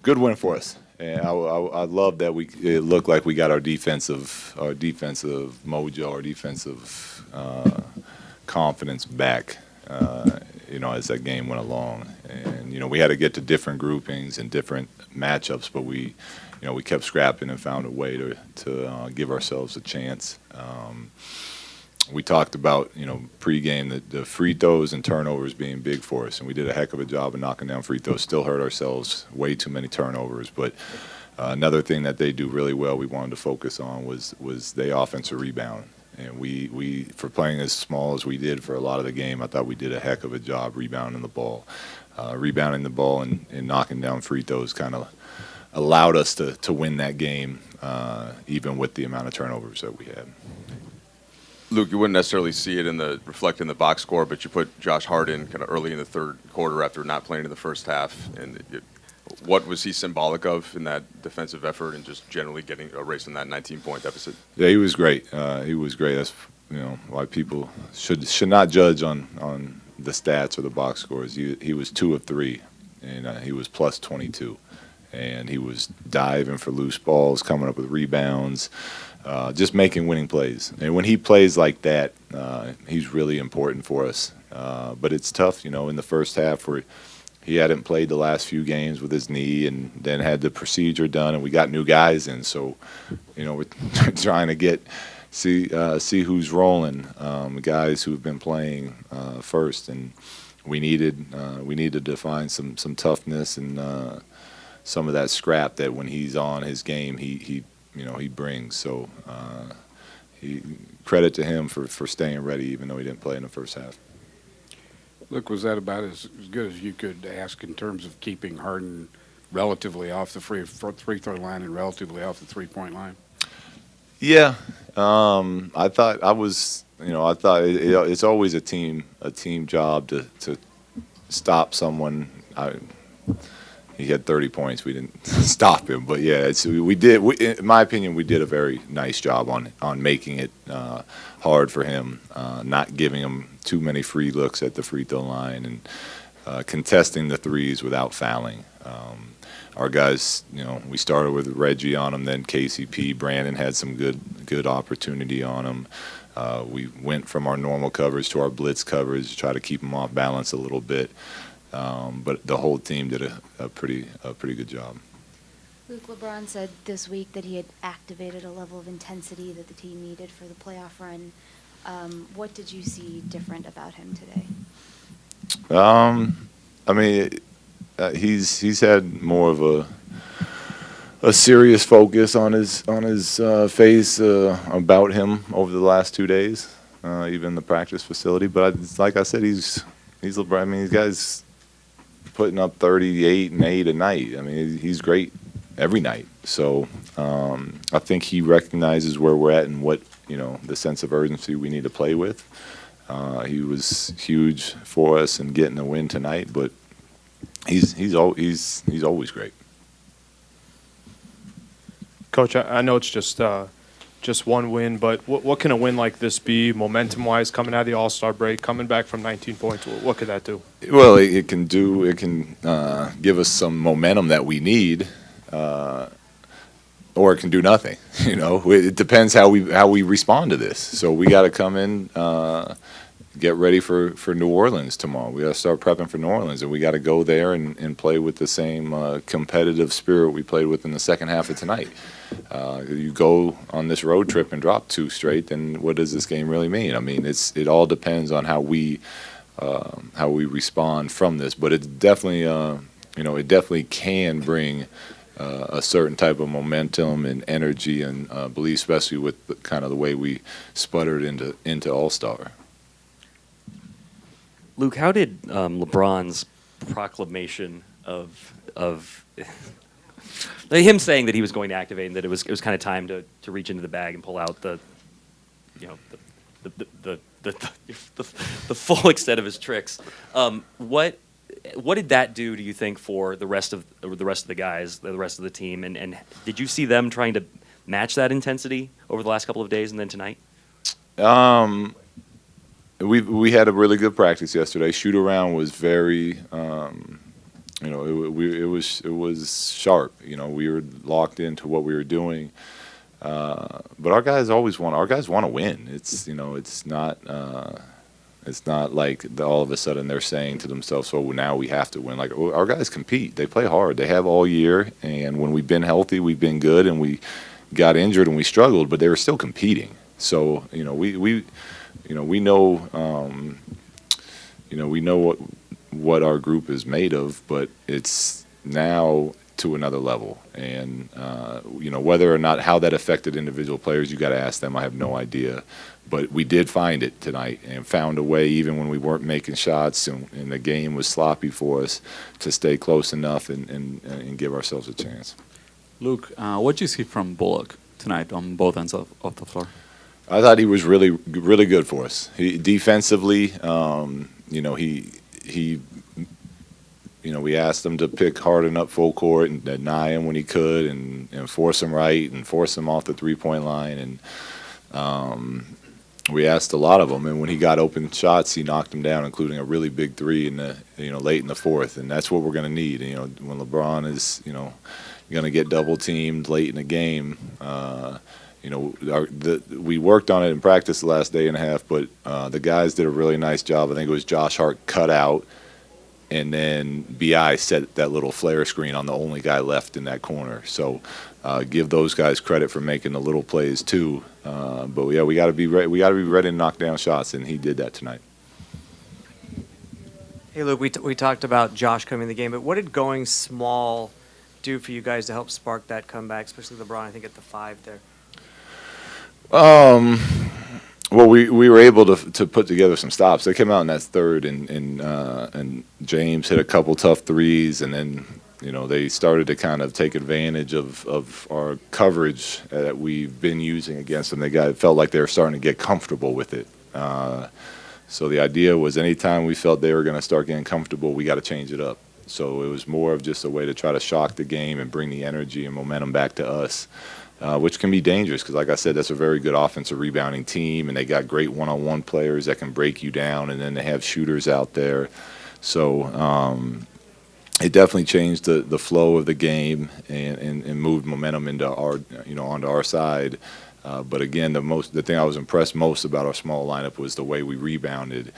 Good win for us. And I love that it looked like we got our defensive mojo, our defensive confidence back. As that game went along, and we had to get to different groupings and different matchups, but we kept scrapping and found a way to give ourselves a chance. We talked about, pregame, the free throws and turnovers being big for us, and we did a heck of a job of knocking down free throws. Still hurt ourselves, way too many turnovers. But another thing that they do really well, we wanted to focus on was the offensive rebound. And we for playing as small as we did for a lot of the game, I thought we did a heck of a job rebounding the ball. And knocking down free throws kind of allowed us to win that game, even with the amount of turnovers that we had. Luke, you wouldn't necessarily see it reflected in the box score, but you put Josh Harden kind of early in the third quarter after not playing in the first half. And what was he symbolic of in that defensive effort and just generally getting erasing that 19-point deficit? Yeah, he was great. He was great. That's why people should not judge on the stats or the box scores. He was 2 of 3, and he was plus 22, and he was diving for loose balls, coming up with rebounds. Just making winning plays. And when he plays like that, he's really important for us. But it's tough, in the first half where he hadn't played the last few games with his knee and then had the procedure done, and we got new guys in. So, we're trying to see who's rolling, guys who have been playing first. And we needed to find some toughness and some of that scrap that when he's on his game, he brings. So credit to him for staying ready, even though he didn't play in the first half. Look, was that about as good as you could ask in terms of keeping Harden relatively off the free throw line and relatively off the three-point line? Yeah, I thought it's always a team job to stop someone. He had 30 points. We didn't stop him, but yeah, we did. In my opinion, we did a very nice job on making it hard for him, not giving him too many free looks at the free throw line, and contesting the threes without fouling. Our guys, we started with Reggie on him, then KCP. Brandon had some good opportunity on him. We went from our normal coverage to our blitz coverage to try to keep him off balance a little bit. But the whole team did a pretty good job. Luke, LeBron said this week that he had activated a level of intensity that the team needed for the playoff run. What did you see different about him today? He's had more of a serious focus on his face about him over the last 2 days, even the practice facility. But like I said, he's LeBron. These guys putting up 38 and 8 a night. He's great every night. So I think he recognizes where we're at and what the sense of urgency we need to play with. He was huge for us in getting a win tonight, but he's always great. Coach, I know it's just one win, but what can a win like this be momentum-wise coming out of the All-Star break, coming back from 19 points? What could that do? Well, it can give us some momentum that we need, or it can do nothing. It depends how we respond to this. So we got to come in, get ready for New Orleans tomorrow. We got to start prepping for New Orleans, and we got to go there and play with the same competitive spirit we played with in the second half of tonight. You go on this road trip and drop 2 straight, then what does this game really mean? It all depends on how we respond from this. But it definitely, it definitely can bring a certain type of momentum and energy and belief, especially with the way we sputtered into All-Star. Luke, how did LeBron's proclamation of him saying that he was going to activate and that it was kind of time to reach into the bag and pull out the full extent of his tricks? What did that do you think for the rest of the guys, the rest of the team, and did you see them trying to match that intensity over the last couple of days and then tonight? We had a really good practice yesterday. Shoot around was very it was sharp. We were locked into what we were doing. But our guys want to win. It's not like all of a sudden they're saying to themselves, "Oh, now we have to win." Like our guys compete. They play hard. They have all year. And when we've been healthy, we've been good. And we got injured and we struggled, but they were still competing. So we know what our group is made of, but it's now to another level. And whether or not how that affected individual players, you got to ask them. I have no idea. But we did find it tonight and found a way, even when we weren't making shots and the game was sloppy for us, to stay close enough and give ourselves a chance. Luke, what did you see from Bullock tonight on both ends of the floor? I thought he was really, really good for us. Defensively, we asked him to pick Harden up full court and deny him when he could and force him right and force him off the three-point line. And we asked a lot of them. And when he got open shots, he knocked them down, including a really big three in the late in the fourth. And that's what we're going to need. When LeBron is going to get double teamed late in the game. We worked on it in practice the last day and a half, but the guys did a really nice job. I think it was Josh Hart cut out, and then BI set that little flare screen on the only guy left in that corner. So give those guys credit for making the little plays too. But yeah, we got to be ready. We got to be ready to knock down shots, and he did that tonight. Hey, Luke, we talked about Josh coming in the game, but what did going small do for you guys to help spark that comeback, especially LeBron, I think, at the 5 there? Well, we were able to put together some stops. They came out in that third, and James hit a couple tough threes, and then they started to kind of take advantage of our coverage that we've been using against them. It felt like they were starting to get comfortable with it. So the idea was anytime we felt they were going to start getting comfortable, we got to change it up. So it was more of just a way to try to shock the game and bring the energy and momentum back to us. Which can be dangerous because, like I said, that's a very good offensive rebounding team, and they got great one-on-one players that can break you down, and then they have shooters out there. So it definitely changed the flow of the game and moved momentum into onto our side. But again, the thing I was impressed most about our small lineup was the way we rebounded.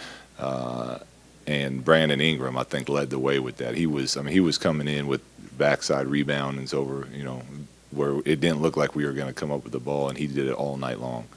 And Brandon Ingram, I think, led the way with that. He was coming in with backside reboundings over, where it didn't look like we were going to come up with the ball, and he did it all night long.